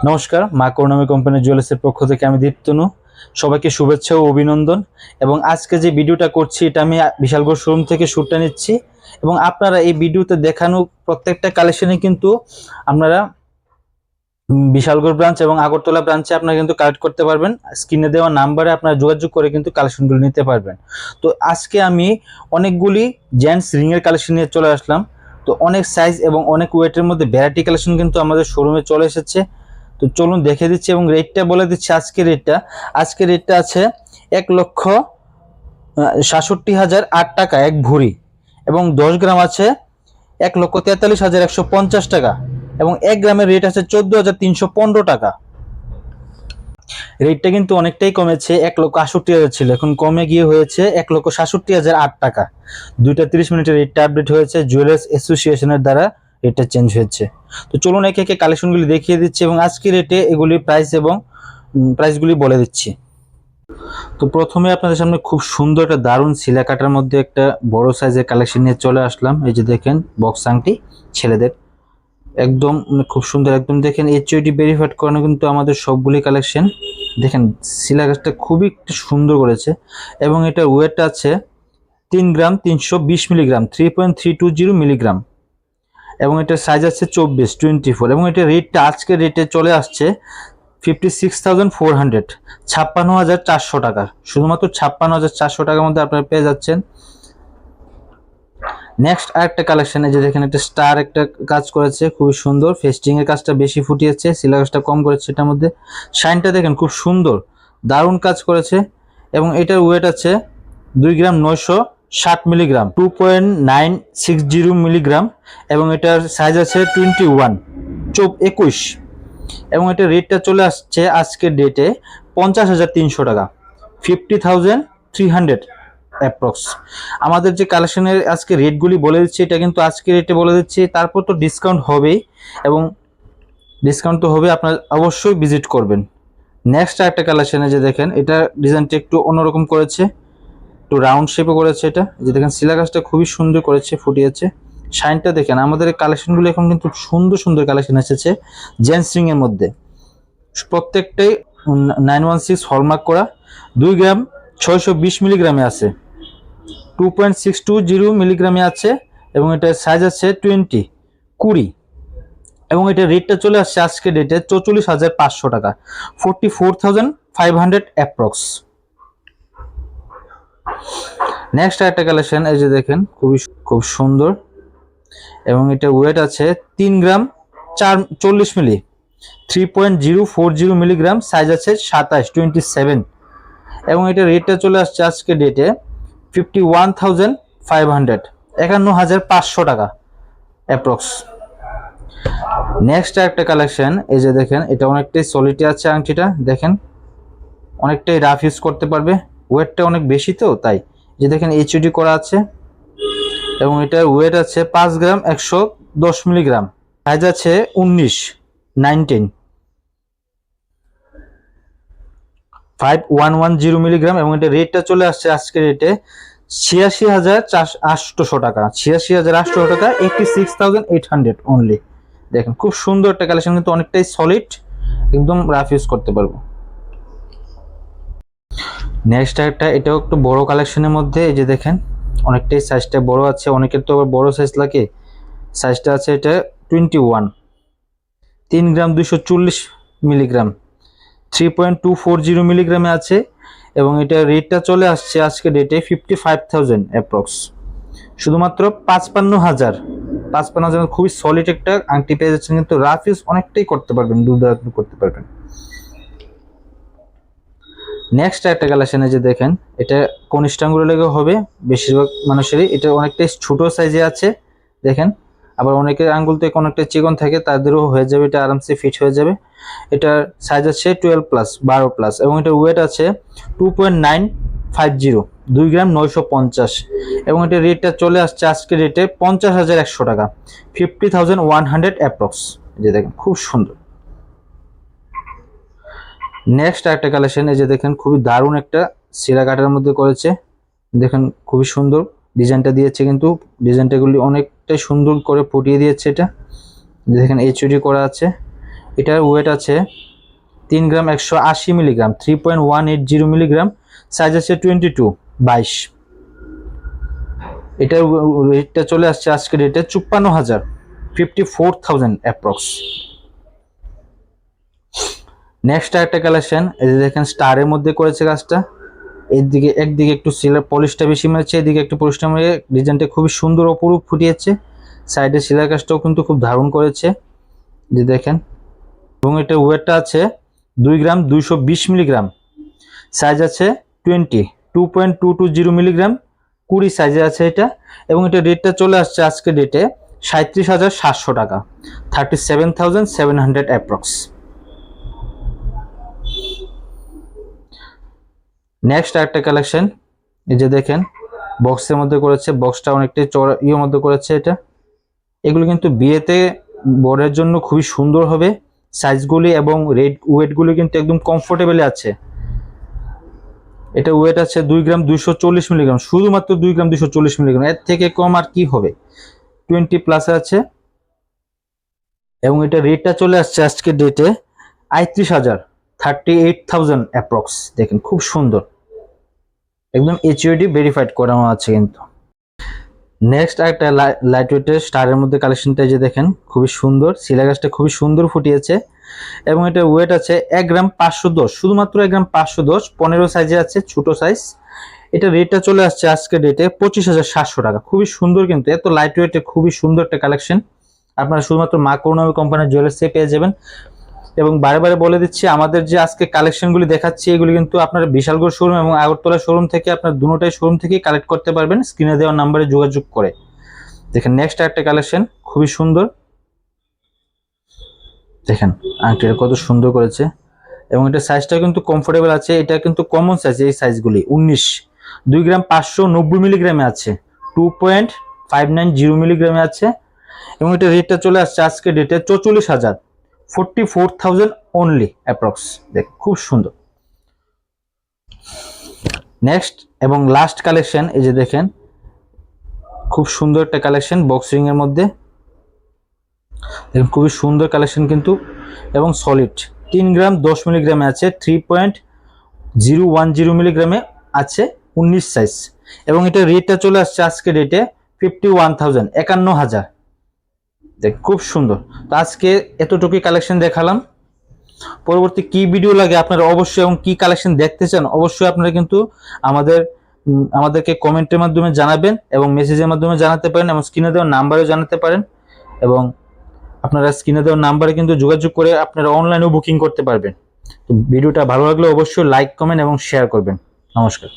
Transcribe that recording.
নমস্কার, মা করুণাময়ী কোম্পানি জুয়েলার্সের পক্ষ থেকে আমি দীপ্তনু সবাইকে শুভেচ্ছা ও অভিনন্দন। এবং আজকে যে ভিডিওটা করছি এটা আমি বিশালগড় শোরুম থেকে শ্যুটটা নিচ্ছি এবং আপনারা এই ভিডিওতে দেখানো প্রত্যেকটা কালেকশনে কিন্তু আপনারা বিশালগড় ব্রাঞ্চ এবং আগরতলা ব্রাঞ্চে আপনারা কিন্তু কালেক্ট করতে পারবেন। স্ক্রিনে দেওয়া নাম্বারে আপনারা যোগাযোগ করে কিন্তু কালেকশনগুলো নিতে পারবেন। তো আজকে আমি অনেকগুলি জেন্টস রিংয়ের কালেকশন নিয়ে চলে আসলাম। তো অনেক সাইজ এবং অনেক ওয়েটের মধ্যে ভ্যারাইটি কালেকশন কিন্তু আমাদের শোরুমে চলে এসেছে। তো চলুন দেখে দিচ্ছি এবং রেটটা বলে দিচ্ছি। আজকের রেটটা আছে 1,67,008 টাকা এক ভরি, এবং 10 গ্রাম আছে 1,43,150 টাকা, এবং 1 গ্রামের রেট আছে 14,315 টাকা। রেটটা কিন্তু অনেকটাই কমেছে, 1,68,000 ছিল, এখন কমে গিয়ে হয়েছে 1,67,008 টাকা। 2:30 রেটটা আপডেট হয়েছে, জুয়েলার্স অ্যাসোসিয়েশনের দ্বারা রেটটা চেঞ্জ হয়েছে। তো চলুন একে একে কালেকশনগুলি দেখিয়ে দিচ্ছি এবং আজকে রেটে এগুলির প্রাইস এবং প্রাইসগুলি বলে দিচ্ছি। তো প্রথমে আপনাদের সামনে খুব সুন্দর একটা দারুণ সিলা কাটার মধ্যে একটা বড় সাইজের কালেকশন নিয়ে চলে আসলাম। এই যে দেখেন বক্স আংটি ছেলেদের, একদম খুব সুন্দর, একদম দেখেন এইচইডি ভেরিফাইড করানো কিন্তু আমাদের সবগুলি কালেকশন। দেখেন সিলাকাসটা খুবই সুন্দর করেছে এবং এটার ওয়েট আছে 3 গ্রাম 320 মিলিগ্রাম, 3.320 মিলিগ্রাম, এবং এটার সাইজ আছে 24 এবং এটার রেটটা আজকের রেটে চলে আসছে 56,400, 56,400 টাকা। শুধুমাত্র 56,400 টাকার মধ্যে আপনারা পেয়ে যাচ্ছেন। নেক্সট আরেকটা কালেকশন, এই যে দেখেন একটা স্টার একটা কাজ করেছে, খুবই সুন্দর। ফেস্টিং এর কাজটা বেশি ফুটিয়েছে, সিলাকাসটা কম করেছে, এটার মধ্যে শাইনটা দেখেন খুব সুন্দর, দারুণ কাজ করেছে। এবং এটার ওয়েট আছে 2 গ্রাম 960 মিলিগ্রাম, 2.960 মিলিগ্রাম, এবং এটার সাইজ আছে 21, এবং এটার রেটটা চলে আসছে আজকের ডেটে 50,300 টাকা, 50,300 অ্যাপ্রক্স। আমাদের যে কালেকশনের আজকে রেটগুলি বলে দিচ্ছি, এটা কিন্তু আজকে রেটে বলে দিচ্ছি, তারপর তো ডিসকাউন্ট হবেই, এবং ডিসকাউন্ট তো হবে, আপনারা অবশ্যই ভিজিট করবেন। নেক্সট একটা কালেকশনে যে দেখেন এটা ডিজাইনটা একটু অন্যরকম করেছে, একটু রাউন্ড শেপে করেছে। এটা যে দেখেন সিলাকাসটা খুবই সুন্দর করেছে, ফুটিয়েছে। শাইনটা দেখেন, আমাদের এই কালেকশনগুলো এখন কিন্তু সুন্দর সুন্দর কালেকশন এসেছে জেন্টস রিং এর মধ্যে, প্রত্যেকটাই 916 হলমার্ক করা, 2 গ্রাম 620 মিলিগ্রামে আছে, 2.620 মিলিগ্রামে আছে, এবং এটার সাইজ আছে 20, এবং এটার রেটটা চলে আসছে আজকে ডেটে 44,500 টাকা, 44,500 অ্যাপ্রক্স। নেক্সট একটা কালেকশন, এই যে দেখেন খুব সুন্দর, এবং এটা ওয়েট আছে 3 গ্রাম 40 মিলি, 3.040 মিলিগ্রাম, সাইজ আছে 27, এবং এটা রেটটা চলে আসছে আজকে ডেটে 51,500, 51,500 টাকা অ্যাপ্রক্স। নেক্সট একটা কালেকশন, এই যে দেখেন এটা অনেকটাই সলিড আছে, আংটিটা দেখেন অনেকটাই রাফ ইউজ করতে পারবে, ওয়েটটা অনেক বেশি, তো তাই যে দেখেন এইচইডি করা আছে, এবং এটার ওয়েট আছে 5 গ্রাম 110 মিলিগ্রাম, সাইজ আছে 19, 5110 মিলিগ্রাম, এবং এটা রেটটা চলে আসছে আজকের রেটে 86,800 টাকা, 86,800 টাকা, 86,800 অনলি। দেখেন খুব সুন্দর একটা কালেকশন, কিন্তু অনেকটাই সলিড, একদম রাফ ইউজ করতে পারবো। নেক্সট একটা, এটাও একটু বড় কালেকশনের মধ্যে, এই যে দেখেন অনেকটাই সাইজটা বড় আছে, অনেকের তো আবার বড় সাইজ লাগে। সাইজটা আছে এটা 21, 3 গ্রাম 240 মিলিগ্রাম, 3.240 মিলিগ্রামে আছে, এবং এটা রেটটা চলে আসছে আজকে ডেটে 55,000 অ্যাপ্রক্স, শুধুমাত্র 55,000। খুবই সলিড একটা আংটি পেয়ে যাচ্ছেন, কিন্তু রাফ ইউজ অনেকটাই করতে পারবেন, দুর্দান্ত করতে পারবেন। নেক্সট একটা কালেকশনে যে দেখেন এটা কনিষ্ঠাঙ্গুলো লেগে হবে বেশিরভাগ মানুষেরই, এটা অনেকটাই ছোট সাইজে আছে দেখেন, আবার অনেকের আঙ্গুল থেকে অনেকটা চিকন থাকে, তাদেরও হয়ে যাবে, এটা আরামসে ফিট হয়ে যাবে। এটার সাইজ আছে 12+, এবং এটার ওয়েট আছে 2.950, 2 গ্রাম 950, এবং এটার রেটটা চলে আসছে আজকে রেটে 50,100 টাকা, 50,100 অ্যাপ্রক্স। যে দেখেন খুব সুন্দর। নেক্সট একটা কালেকশন, এই যে দেখেন খুবই দারুণ একটা সিরা কাটার মধ্যে করেছে, দেখেন খুবই সুন্দর ডিজাইনটা দিয়েছে, কিন্তু ডিজাইনটাগুলি অনেকটাই সুন্দর করে ফুটিয়ে দিয়েছে। এটা দেখেন এইচডি করা আছে, এটার ওয়েট আছে 3 গ্রাম 180 মিলিগ্রাম, 3.180 মিলিগ্রাম, সাইজ আছে 22। এটার রেটটা চলে আসছে আজকে রেটে 54,000, 54,000 অ্যাপ্রক্স। নেক্সট একটা কালেকশন, এই যে দেখেন স্টারের মধ্যে করেছে কাজটা। একদিকে একটু সিলার পলিশটা বেশি মেরেছে, এদিকে একটু পলিশটা মেরে ডিজাইনটা খুবই সুন্দর অপরূপ ফুটিয়েছে। সাইডে সিলার কাজটাও কিন্তু খুব দারুণ করেছে, যে দেখেন। এবং এটা ওয়েটটা আছে 2 গ্রাম 220 মিলিগ্রাম, সাইজ আছে 2.220 মিলিগ্রাম, 20 সাইজে আছে এটা। এবং এটা রেটটা চলে আসছে আজকে ডেটে 37,700 টাকা, 37,700 অ্যাপ্রক্স। নেক্সট একটা কালেকশন, এই যে দেখেন বক্সের মধ্যে করেছে, বক্সটা অনেকটাই চড়া ইয়ের মধ্যে করেছে এটা। এগুলো কিন্তু বিয়েতে বরের জন্য খুবই সুন্দর হবে। সাইজগুলি এবং ওয়েটগুলি কিন্তু একদম কমফোর্টেবল আছে। এটা ওয়েট আছে 2 গ্রাম 240 মিলিগ্রাম, শুধুমাত্র 2 গ্রাম 240 মিলিগ্রাম, এর থেকে কম আর কি হবে। 20 প্লাসে আছে। এবং এটা রেটটা চলে আসছে আজকে ডেটে 38,000, 38,000 অ্যাপ্রক্স। দেখেন খুব সুন্দর, একদম এইচইউডি ভেরিফাইড করানো আছে কিন্তু। নেক্সট একটা লাইট ওয়েটের স্টারের মধ্যে কালেকশনটা যে দেখেন খুবই সুন্দর, সিলাগাসটা খুবই সুন্দর ফুটিয়েছে। এবং এটা ওয়েট আছে 1 গ্রাম 510, শুধুমাত্র 1 গ্রাম 510, 15 সাইজে আছে, ছোট সাইজ। এটা রেটটা চলে আসছে আজকে ডেটে 25,700 টাকা। খুবই সুন্দর কিন্তু, এত লাইট ওয়েটে খুবই সুন্দর একটা কালেকশন আপনারা শুধুমাত্র মা করুণাময়ী কোম্পানির জুয়েলার্সে পেয়ে যাবেন। এবং বারে বারে বলে দিচ্ছি, আমাদের যে আজকে কালেকশনগুলি দেখাচ্ছি এগুলি কিন্তু আপনারা বিশালগড় শোরুম এবং আগরতলা শোরুম থেকে, আপনার দুটোটাই শোরুম থেকেই কালেক্ট করতে পারবেন স্ক্রিনে দেওয়া নাম্বারে যোগাযোগ করে। দেখেন নেক্সট একটা কালেকশন খুবই সুন্দর, দেখেন আংটিটা কত সুন্দর করেছে। এবং এটা সাইজটা কিন্তু কমফোর্টেবল আছে, এটা কিন্তু কমন সাইজ, এই সাইজগুলি 19, 2 গ্রাম 590 মিলিগ্রামে আছে, 2.590 মিলিগ্রামে আছে। এবং এটা রেটটা চলে আসছে আজকে ডেটে 44,000, 44,000 অনলি অ্যাপ্রক্স। দেখ খুব সুন্দর। নেক্সট এবং লাস্ট কালেকশন, এই যে দেখেন খুব সুন্দর একটা কালেকশন বক্স রিং এর মধ্যে। দেখেন খুবই সুন্দর কালেকশন কিন্তু, এবং সলিড 3 গ্রাম 10 মিলিগ্রামে আছে, 3.010 মিলিগ্রামে আছে, 19 সাইজ। এবং এটা রেটটা চলে আসছে আজকে রেটে 51,000, 51,000। দেখ খুব সুন্দর। তো আজকে এতটুকুই কালেকশন দেখালাম। পরবর্তী কি ভিডিও লাগে আপনারা অবশ্যই, এবং কি কালেকশন দেখতে চান অবশ্যই আপনারা কিন্তু আমাদেরকে কমেন্টের মাধ্যমে জানাবেন, এবং মেসেজের মাধ্যমে জানাতে পারেন, এবং স্ক্রিনে দেওয়া নাম্বারেও জানাতে পারেন। এবং আপনারা স্ক্রিনে দেওয়া নাম্বারে কিন্তু যোগাযোগ করে আপনারা অনলাইনেও বুকিং করতে পারবেন। তো ভিডিওটা ভালো লাগলে অবশ্যই লাইক, কমেন্ট এবং শেয়ার করবেন। নমস্কার।